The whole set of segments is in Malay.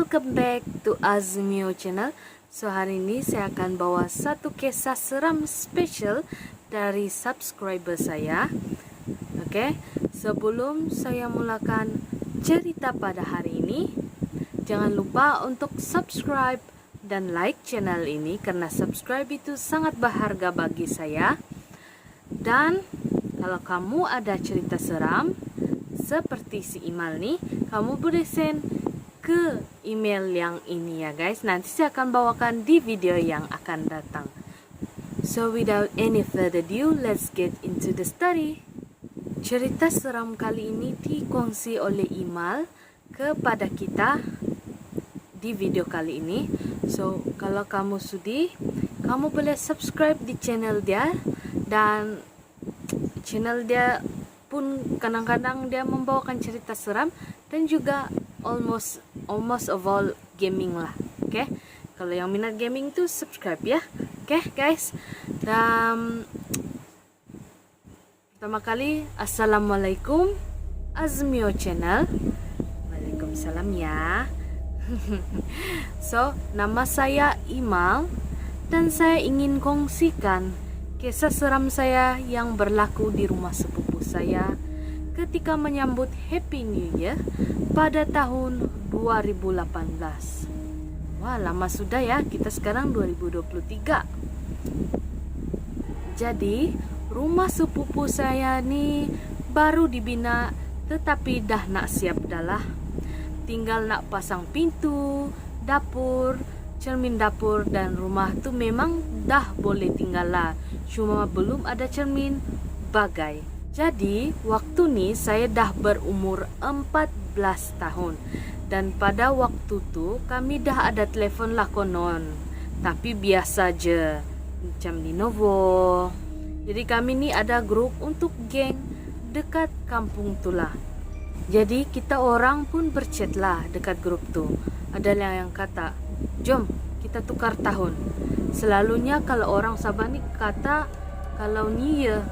Welcome back to Azmio channel. So hari ini saya akan bawa satu kisah seram spesial dari subscriber saya. Oke, sebelum saya mulakan cerita pada hari ini, jangan lupa untuk subscribe dan like channel ini karena subscribe itu sangat berharga bagi saya. Dan kalau kamu ada cerita seram seperti si Imal nih, kamu boleh send ke email yang ini ya guys. Nanti saya akan bawakan di video yang akan datang. So without any further ado, let's get into the story. Cerita seram kali ini dikongsi oleh Imal kepada kita di video kali ini. So kalau kamu sudi, kamu boleh subscribe di channel dia. Dan channel dia pun kadang-kadang dia membawakan cerita seram dan juga almost of all gaming lah. Oke, kalau yang minat gaming tuh subscribe ya. Oke guys, dan pertama kali assalamualaikum Azmio channel. Waalaikumsalam ya. So nama saya Imal dan saya ingin kongsikan kisah seram saya yang berlaku di rumah sepupu saya ketika menyambut Happy New Year pada tahun 2018. Wah, lama sudah ya, kita sekarang 2023. Jadi, rumah sepupu saya nih baru dibina tetapi dah nak siap dah lah. Tinggal nak pasang pintu, dapur, cermin dapur, dan rumah tuh memang dah boleh tinggal lah. Cuma belum ada cermin bagai. Jadi waktu nih saya dah berumur 14 tahun. Dan pada waktu tu kami dah ada telefon lah konon. Tapi biasa je, macam di Novo. Jadi kami nih ada grup untuk geng dekat kampung tu lah. Jadi kita orang pun berchat lah dekat grup tu. Ada yang kata, jom kita tukar tahun. Selalunya kalau orang Sabah ni kata kalau New Year,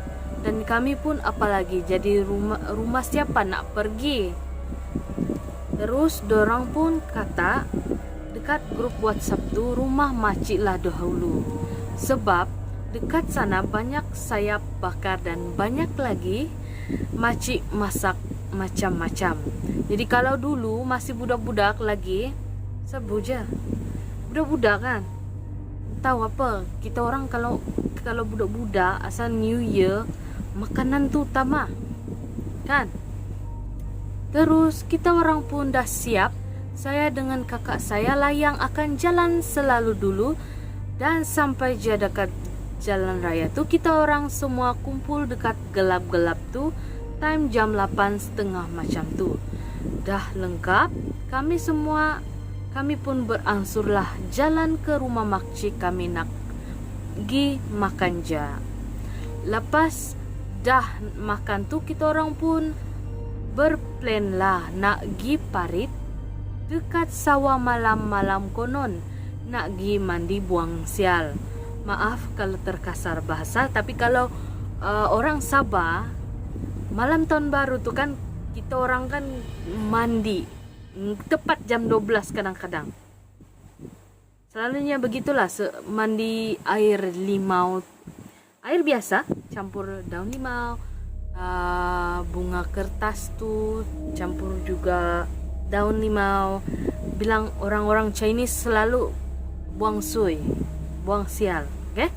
dan kami pun apalagi jadi rumah siapa nak pergi. Terus dorang pun kata dekat grup WhatsApp tu rumah makcik lah dahulu, sebab dekat sana banyak sayap bakar dan banyak lagi makcik masak macam-macam. Jadi kalau dulu masih budak-budak lagi, sebu je budak-budak kan, tahu apa, kita orang kalau budak-budak asal New Year makanan tu utama kan. Terus kita orang pun dah siap. Saya dengan kakak saya lah yang akan jalan selalu dulu. Dan sampai je dekat jalan raya tu, kita orang semua kumpul dekat gelap-gelap tu. Time jam 8.30 macam tu. Dah lengkap, kami pun berangsurlah jalan ke rumah makcik kami nak pergi makan ja. Lepas dah makan tu kita orang pun berplan lah nak pergi parit dekat sawah malam-malam konon, nak pergi mandi buang sial. Maaf kalau terkasar bahasa, tapi kalau orang Sabah malam tahun baru tu kan kita orang kan mandi tepat jam 12 kadang-kadang. Selalunya begitulah, mandi air limau, air biasa campur daun limau, bunga kertas tu campur juga daun limau. Bilang orang-orang Chinese selalu buang sui, buang sial. Okay?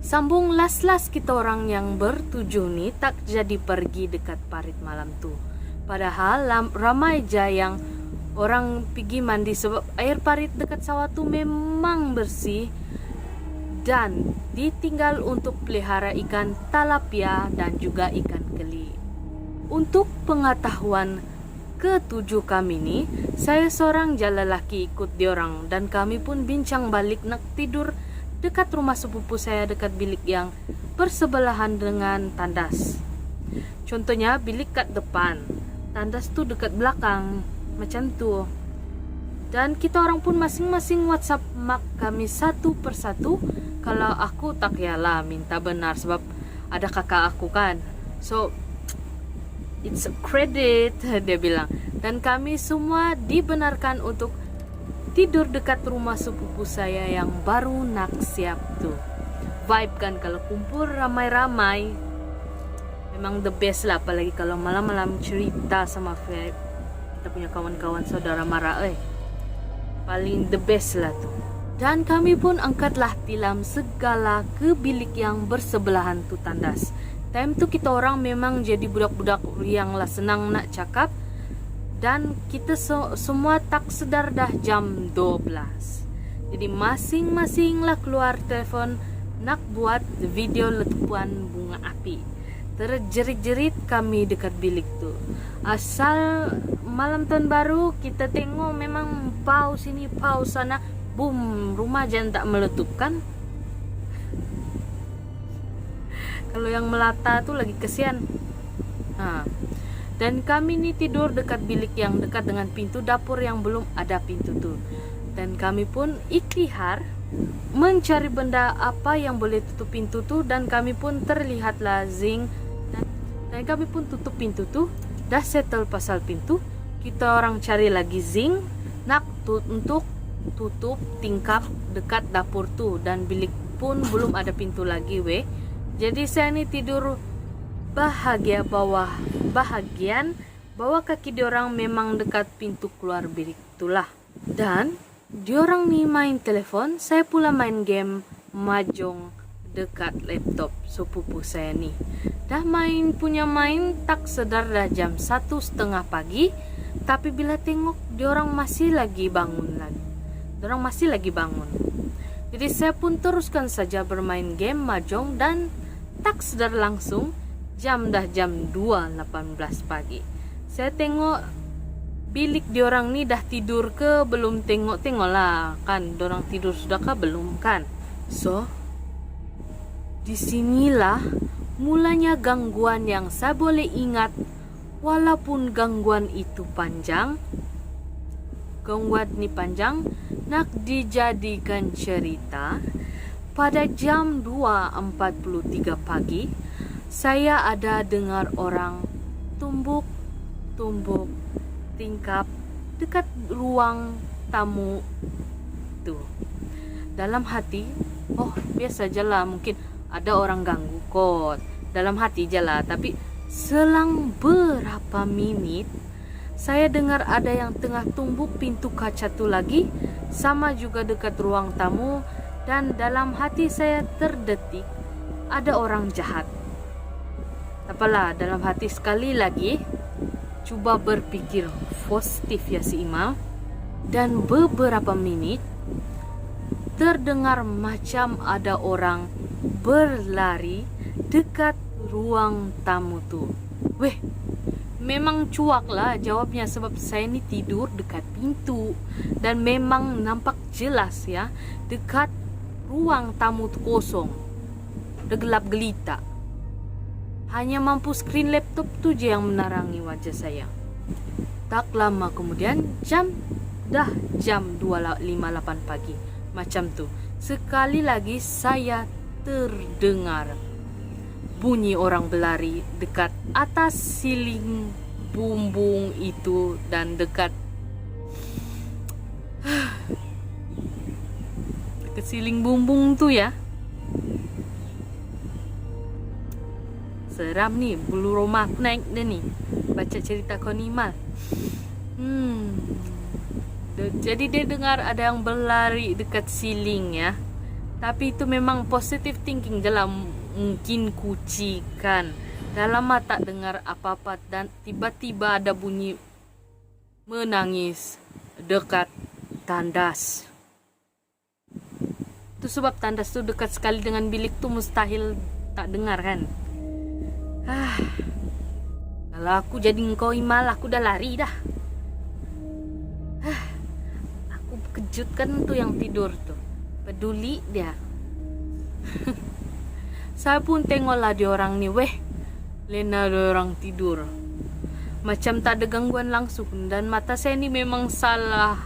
Sambung las-las kita orang yang bertujuh ni tak jadi pergi dekat parit malam tu. Padahal ramai je yang orang pergi mandi sebab air parit dekat sawah tu memang bersih dan ditinggal untuk pelihara ikan talapia dan juga ikan keli. Untuk pengetahuan ketujuh kami ni, saya seorang je lelaki ikut diorang dan kami pun bincang balik nak tidur dekat rumah sepupu saya dekat bilik yang bersebelahan dengan tandas. Contohnya bilik kat depan, tandas tu dekat belakang, macam tu. Dan kita orang pun masing-masing WhatsApp mak kami satu persatu. Kalau aku tak yalah minta benar sebab ada kakak aku kan. So it's a credit, dia bilang. Dan kami semua dibenarkan untuk tidur dekat rumah sepupu saya yang baru nak siap tuh. Vibe kan kalau kumpul ramai-ramai. Memang the best lah, apalagi kalau malam-malam cerita sama kita punya kawan-kawan saudara mara. Paling the best lah tuh. Dan kami pun angkatlah tilam segala ke bilik yang bersebelahan tuh tandas. Time tuh kita orang memang jadi budak-budak yang lah senang nak cakap. Dan kita semua tak sedar dah jam 12. Jadi masing-masing lah keluar telepon nak buat video letupan bunga api. Terjerit-jerit kami dekat bilik tuh. Asal malam tahun baru kita tengok memang pau sini pau sana, boom, rumah jangan tak meletup kan. Kalau yang melata tuh lagi kesian. Dan kami nih tidur dekat bilik yang dekat dengan pintu dapur yang belum ada pintu tuh. Dan kami pun ikhtiar mencari benda apa yang boleh tutup pintu tuh. Dan kami pun terlihatlah zinc. Dan kami pun tutup pintu tuh. Dah settle pasal pintu. Kita orang cari lagi zinc untuk tutup tingkap dekat dapur tuh. Dan bilik pun belum ada pintu lagi weh. Jadi saya nih tidur bahagian bawah kaki diorang memang dekat pintu keluar bilik itulah. Dan diorang nih main telepon, saya pula main game mahjong dekat laptop sepupu saya nih. Dah main tak sedar dah jam 1:30 pagi. Tapi bila tengok diorang masih lagi bangun. Jadi saya pun teruskan saja bermain game mahjong dan tak sedar langsung jam 2:18 pagi. Saya tengok bilik diorang nih dah tidur ke belum, tengok lah kan diorang tidur sudah kah belum kan. So disinilah mulanya gangguan yang saya boleh ingat, walaupun gangguan itu panjang nak dijadikan cerita. Pada jam 2:43 pagi saya ada dengar orang tumbuk tingkap dekat ruang tamu tuh. Dalam hati, biasa aja lah, mungkin ada orang ganggu kot. Dalam hati aja lah. Tapi selang berapa menit saya dengar ada yang tengah tumbuk pintu kaca tuh lagi, sama juga dekat ruang tamu. Dan dalam hati saya terdetik ada orang jahat. Apalah, dalam hati sekali lagi coba berpikir positif ya si Ima. Dan beberapa menit terdengar macam ada orang berlari dekat ruang tamu tuh. Weh, memang cuak lah jawabnya, sebab saya ini tidur dekat pintu. Dan memang nampak jelas ya, dekat ruang tamu tuh kosong, udah gelap gelita. Hanya mampu screen laptop tuh aja yang menerangi wajah saya. Tak lama kemudian jam 2:58 pagi. Macam tuh, sekali lagi saya terdengar bunyi orang berlari dekat atas siling bumbung itu. Dan dekat siling bumbung tuh ya, seram nih, bulu roma aku naik dah nih baca cerita Konimal. Jadi dia dengar ada yang berlari dekat siling ya. Tapi itu memang positive thinking dalam mungkin kucikan. Dalam mata dengar apa-apa dan tiba-tiba ada bunyi menangis dekat tandas. Itu sebab tandas tuh dekat sekali dengan bilik tuh, mustahil tak dengar kan. Kalau aku jadi engkau Imal, aku udah lari dah. Aku kejutkan tuh yang tidur tuh, peduli dia. Saya pun tengoklah di orang nih, weh, lena ada orang tidur, macam tak ada gangguan langsung. Dan mata saya ini memang salah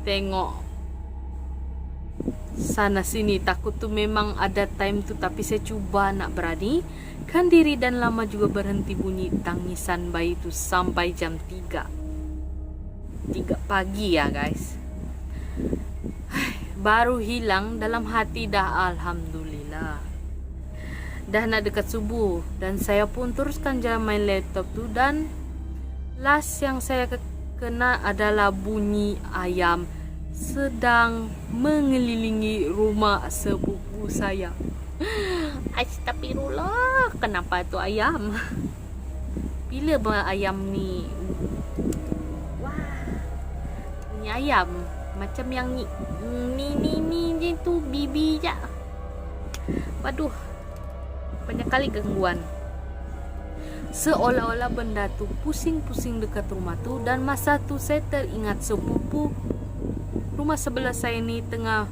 tengok sana sini, takut tuh memang ada time tuh, tapi saya coba nak berani kan diri, dan lama juga berhenti bunyi tangisan bayi itu sampai jam 3 pagi ya guys. Baru hilang dalam hati dah, alhamdulillah. Dah nak dekat subuh dan saya pun teruskan jalan main laptop tuh, dan last yang saya kena adalah bunyi ayam sedang mengelilingi rumah sepupu saya. Astagfirullah, kenapa tu ayam? Bila ayam ni? Wah, ni ayam macam yang ni tu bibi je. Waduh, banyak kali gangguan. Seolah-olah benda tu pusing-pusing dekat rumah tu, dan masa tu saya teringat sepupu rumah sebelah saya ni tengah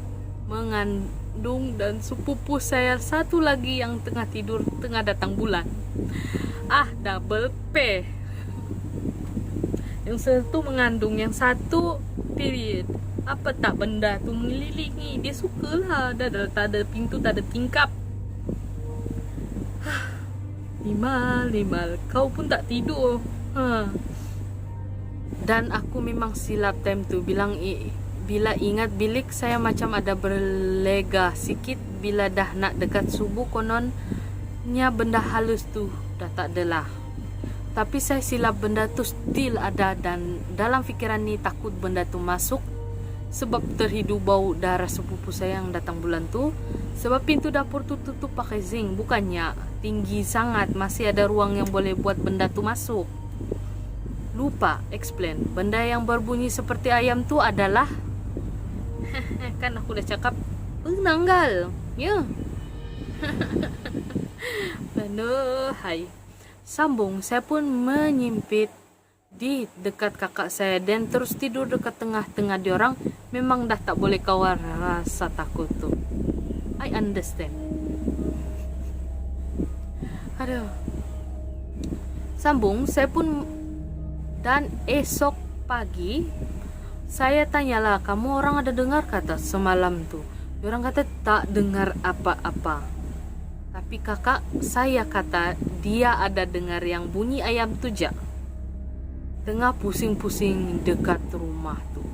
mengandung, dan sepupu saya satu lagi yang tengah tidur tengah datang bulan. Double P. Yang satu mengandung, yang satu period. Apa tak benda tu mengelilingi? Dia sukalah. Dah tak ada pintu, tak ada tingkap. Limal, kau pun tak tidur. Dan aku memang silap time tu. Bila ingat bilik saya macam ada berlega sikit. Bila dah nak dekat subuh, kononnya benda halus tu dah tak adalah. Tapi saya silap, benda tu still ada, dan dalam fikiran ni takut benda tu masuk, sebab terhidu bau darah sepupu saya yang datang bulan tu. Sebab pintu dapur tu tutup pakai zinc, bukannya tinggi sangat, masih ada ruang yang boleh buat benda tu masuk. Lupa explain, benda yang berbunyi seperti ayam tu adalah kan aku dah cakap penanggal. Ya. Hai. Sambung, saya pun menyimpit di dekat kakak saya dan terus tidur dekat tengah-tengah diorang. Memang dah tak boleh kawal rasa takut tu. I understand. Aduh. Sambung, saya pun, dan esok pagi saya tanyalah, kamu orang ada dengar kata semalam tu? Diorang kata tak dengar apa-apa. Tapi kakak saya kata dia ada dengar yang bunyi ayam tu je, tengah pusing-pusing dekat rumah tu.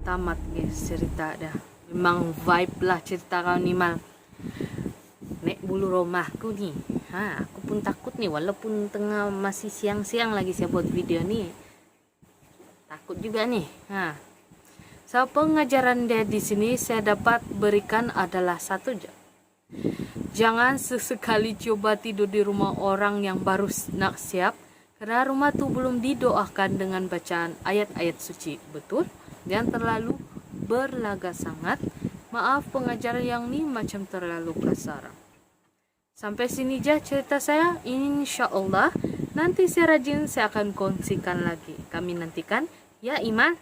Tamat guys cerita dah. Memang vibe lah cerita kau ni Mal. Nek bulu rumahku ni. Aku pun takut nih, walaupun tengah masih siang-siang lagi saya buat video nih. Takut juga nih. So, pengajaran dia di sini saya dapat berikan adalah satu je. Jangan sesekali coba tidur di rumah orang yang baru nak siap, karena rumah tu belum didoakan dengan bacaan ayat-ayat suci. Betul? Jangan terlalu berlaga sangat. Maaf pengajaran yang ni macam terlalu kasar. Sampai sini je cerita saya. InsyaAllah nanti saya rajin saya akan kongsikan lagi. Kami nantikan ya Iman.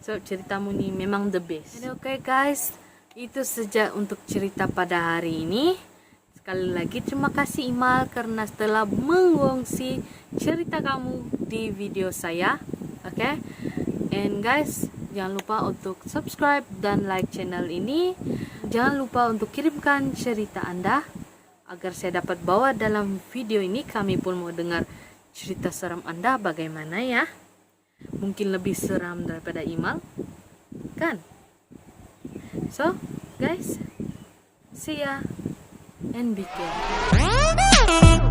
So ceritamu ni memang the best. Okay guys, itu saja untuk cerita pada hari ini. Sekali lagi terima kasih Imal karena telah mengongsi cerita kamu di video saya. Okay, and guys, jangan lupa untuk subscribe dan like channel ini. Jangan lupa untuk kirimkan cerita Anda agar saya dapat bawa dalam video ini. Kami pun mau dengar cerita seram Anda bagaimana ya. Mungkin lebih seram daripada Imal, kan? So, guys, see ya and be careful.